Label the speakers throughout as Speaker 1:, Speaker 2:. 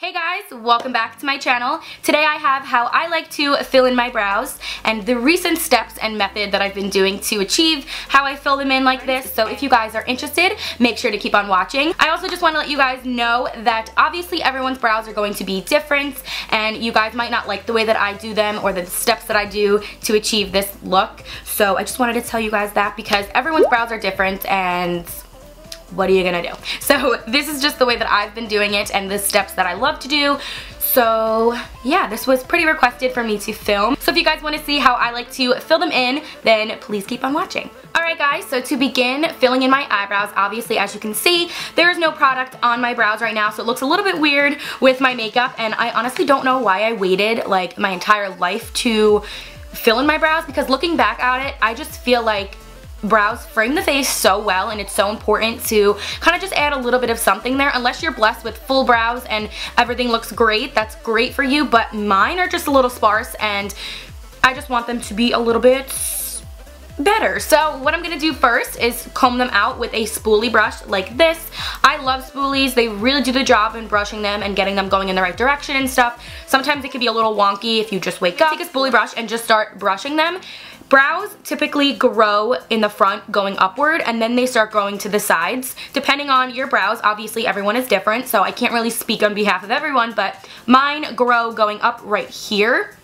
Speaker 1: Hey guys, welcome back to my channel. Today I have how I like to fill in my brows and the recent steps and method that I've been doing to achieve how I fill them in like this. So if you guys are interested, make sure to keep on watching. I also just want to let you guys know that obviously everyone's brows are going to be different and you guys might not like the way that I do them or the steps that I do to achieve this look. So I just wanted to tell you guys that because everyone's brows are different and what are you gonna do? So this is just the way that I've been doing it and the steps that I love to do. So yeah, this was pretty requested for me to film. So if you guys want to see how I like to fill them in, then please keep on watching. Alright guys, so to begin filling in my eyebrows, obviously as you can see, there is no product on my brows right now, so it looks a little bit weird with my makeup, and I honestly don't know why I waited like my entire life to fill in my brows, because looking back at it, I just feel like brows frame the face so well, and it's so important to kind of just add a little bit of something there. Unless you're blessed with full brows and everything looks great, that's great for you, but mine are just a little sparse and I just want them to be a little bit better. So what I'm going to do first is comb them out with a spoolie brush like this. I love spoolies. They really do the job in brushing them and getting them going in the right direction and stuff. Sometimes it can be a little wonky if you just wake up. Take a spoolie brush and just start brushing them. Brows typically grow in the front going upward and then they start growing to the sides. Depending on your brows, obviously everyone is different, so I can't really speak on behalf of everyone, but mine grow going up right here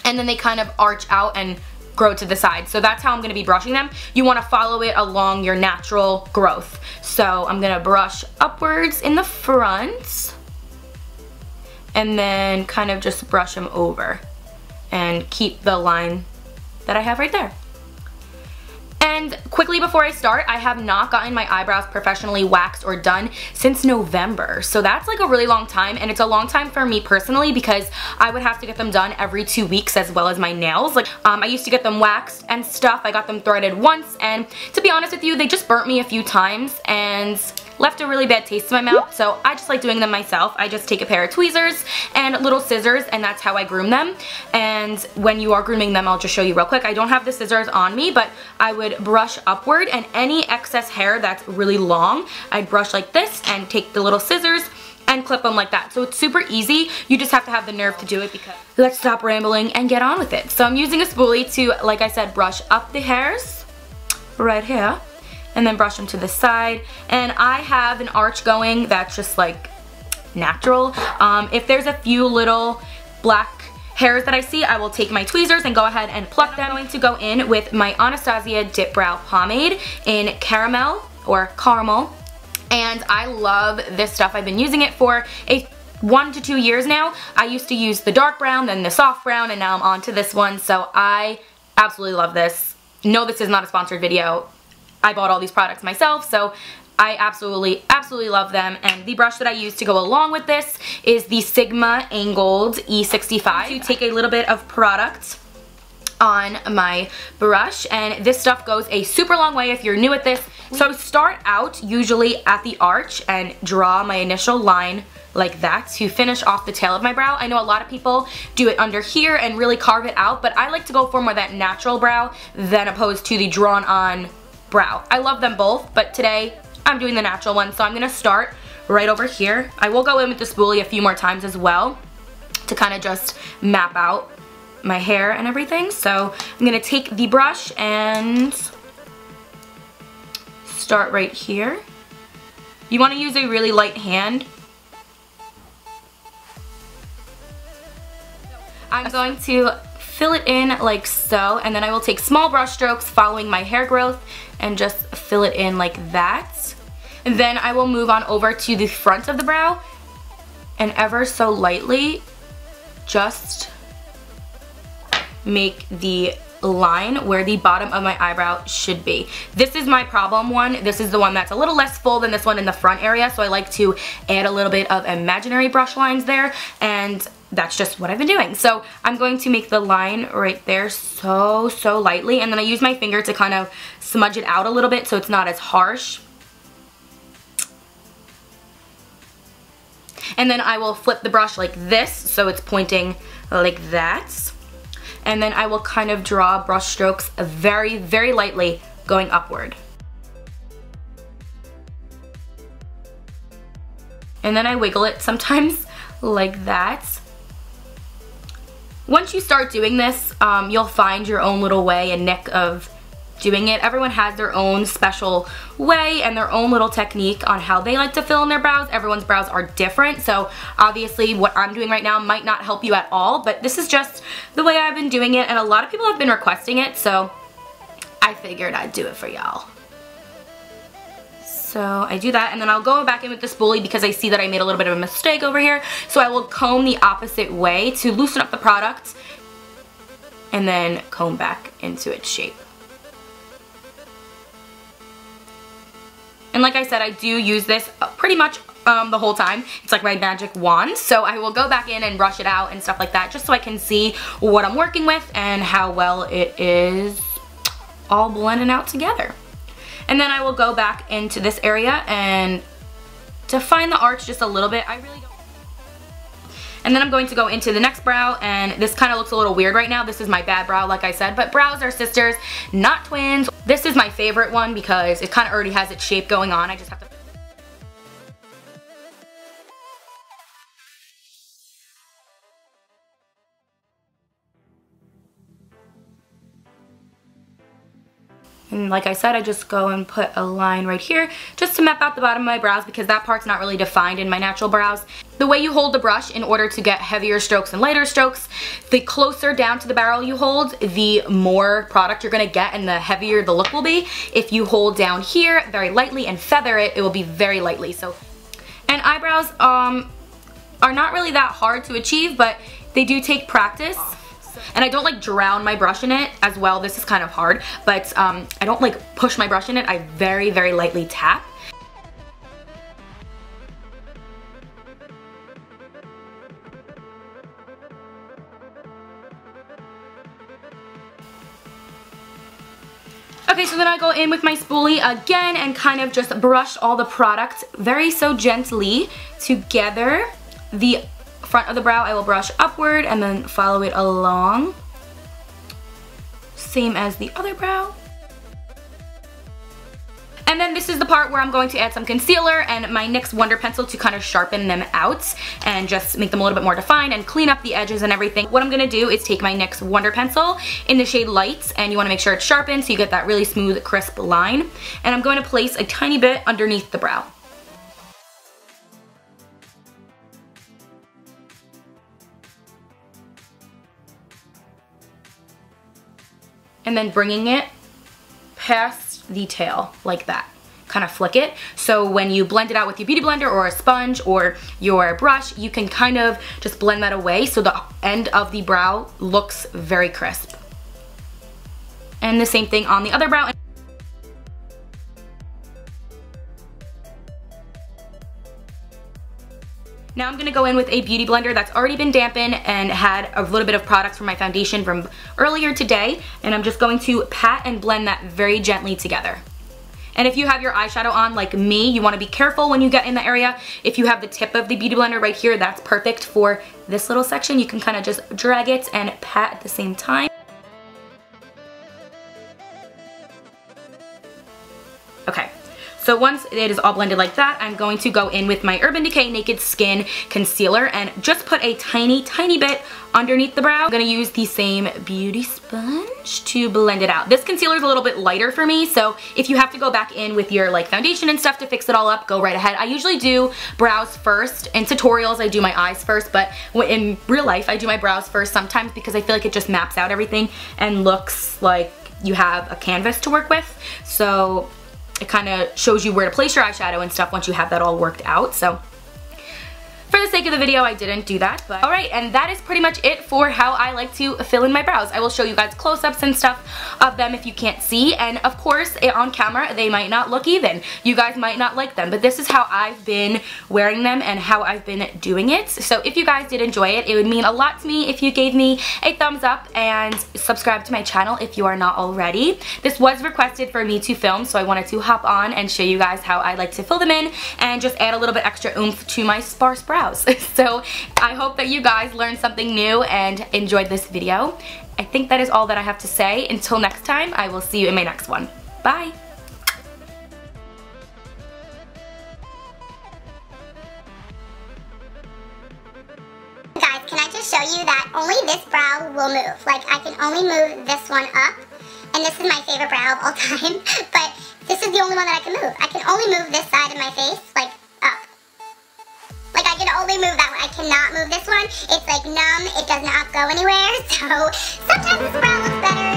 Speaker 1: and then they kind of arch out and grow to the side. So that's how I'm going to be brushing them. You want to follow it along your natural growth. So I'm going to brush upwards in the front and then kind of just brush them over and keep the line that I have right there. And quickly before I start, I have not gotten my eyebrows professionally waxed or done since November. So that's like a really long time, and it's a long time for me personally because I would have to get them done every 2 weeks as well as my nails. Like I used to get them waxed and stuff. I got them threaded once, and to be honest with you, they just burnt me a few times and left a really bad taste in my mouth, so I just like doing them myself. I just take a pair of tweezers and little scissors, and that's how I groom them. And when you are grooming them, I'll just show you real quick. I don't have the scissors on me, but I would brush upward, and any excess hair that's really long, I'd brush like this and take the little scissors and clip them like that. So it's super easy. You just have to have the nerve to do it. Because let's stop rambling and get on with it. So I'm using a spoolie to, like I said, brush up the hairs right here, and then brush them to the side. And I have an arch going that's just like natural. If there's a few little black hairs that I see, I will take my tweezers and go ahead and pluck them. I'm going to go in with my Anastasia Dip Brow Pomade in Caramel or Carmel. And I love this stuff. I've been using it for 1 to 2 years now. I used to use the dark brown, then the soft brown, and now I'm on to this one. So I absolutely love this. No, this is not a sponsored video. I bought all these products myself, so I absolutely love them. And the brush that I use to go along with this is the Sigma Angled E65. To take a little bit of product on my brush, and this stuff goes a super long way if you're new at this. So start out usually at the arch and draw my initial line like that to finish off the tail of my brow. I know a lot of people do it under here and really carve it out, but I like to go for more that natural brow than opposed to the drawn on brow. I love them both, but today I'm doing the natural one, so I'm going to start right over here. I will go in with the spoolie a few more times as well to kind of just map out my hair and everything. So I'm going to take the brush and start right here. You want to use a really light hand. I'm going to fill it in like so, and then I will take small brush strokes following my hair growth and just fill it in like that. And then I will move on over to the front of the brow and ever so lightly just make the line where the bottom of my eyebrow should be. This is my problem one. This is the one that's a little less full than this one in the front area, so I like to add a little bit of imaginary brush lines there, and that's just what I've been doing. So I'm going to make the line right there so lightly, and then I use my finger to kind of smudge it out a little bit so it's not as harsh. And then I will flip the brush like this so it's pointing like that. And then I will kind of draw brush strokes very lightly going upward. And then I wiggle it sometimes like that. Once you start doing this, you'll find your own little way and nick of doing it. Everyone has their own special way and their own little technique on how they like to fill in their brows. Everyone's brows are different, so obviously what I'm doing right now might not help you at all, but this is just the way I've been doing it, and a lot of people have been requesting it, so I figured I'd do it for y'all. So I do that, and then I'll go back in with the spoolie because I see that I made a little bit of a mistake over here, so I will comb the opposite way to loosen up the product and then comb back into its shape. And like I said, I do use this pretty much the whole time. It's like my magic wand. So I will go back in and brush it out and stuff like that just so I can see what I'm working with and how well it is all blending out together. And then I will go back into this area and define the arch just a little bit. I really don't. And then I'm going to go into the next brow, and this kind of looks a little weird right now. This is my bad brow, like I said, but brows are sisters, not twins. This is my favorite one because it kind of already has its shape going on. I just have to... And like I said, I just go and put a line right here just to map out the bottom of my brows because that part's not really defined in my natural brows. The way you hold the brush in order to get heavier strokes and lighter strokes, the closer down to the barrel you hold, the more product you're going to get and the heavier the look will be. If you hold down here very lightly and feather it, it will be very lightly. So, and eyebrows are not really that hard to achieve, but they do take practice. And I don't like drown my brush in it as well. This is kind of hard, but I don't like push my brush in it. I very, very lightly tap. Okay, so then I go in with my spoolie again and kind of just brush all the product very so gently together. The front of the brow I will brush upward and then follow it along. Same as the other brow. And then this is the part where I'm going to add some concealer and my NYX Wonder Pencil to kind of sharpen them out and just make them a little bit more defined and clean up the edges and everything. What I'm going to do is take my NYX Wonder Pencil in the shade Light, and you want to make sure it's sharpened so you get that really smooth, crisp line. And I'm going to place a tiny bit underneath the brow. And then bringing it past the tail like that. Kind of flick it. So when you blend it out with your beauty blender or a sponge or your brush, you can kind of just blend that away so the end of the brow looks very crisp. And the same thing on the other brow. Now I'm going to go in with a beauty blender that's already been dampened and had a little bit of products from my foundation from earlier today, and I'm just going to pat and blend that very gently together. And if you have your eyeshadow on like me, you want to be careful when you get in the area. If you have the tip of the beauty blender right here, that's perfect for this little section. You can kind of just drag it and pat at the same time. Okay. So once it is all blended like that, I'm going to go in with my Urban Decay Naked Skin Concealer and just put a tiny, tiny bit underneath the brow. I'm going to use the same beauty sponge to blend it out. This concealer is a little bit lighter for me, so if you have to go back in with your like foundation and stuff to fix it all up, go right ahead. I usually do brows first. In tutorials, I do my eyes first, but in real life, I do my brows first sometimes because I feel like it just maps out everything and looks like you have a canvas to work with. So it kind of shows you where to place your eyeshadow and stuff once you have that all worked out. So for the sake of the video, I didn't do that. But alright, and that is pretty much it for how I like to fill in my brows. I will show you guys close-ups and stuff of them if you can't see. And of course, on camera, they might not look even. You guys might not like them. But this is how I've been wearing them and how I've been doing it. So if you guys did enjoy it, it would mean a lot to me if you gave me a thumbs up and subscribe to my channel if you are not already. This was requested for me to film, so I wanted to hop on and show you guys how I like to fill them in and just add a little bit extra oomph to my sparse brows. So I hope that you guys learned something new and enjoyed this video. I think that is all that I have to say. Until next time, I will see you in my next one. Bye!
Speaker 2: to show you that only this brow will move. Like, I can only move this one up, and this is my favorite brow of all time, but this is the only one that I can move. I can only move this side of my face, like, up. Like, I can only move that one. I cannot move this one. It's, like, numb. It does not go anywhere, so sometimes this brow looks better.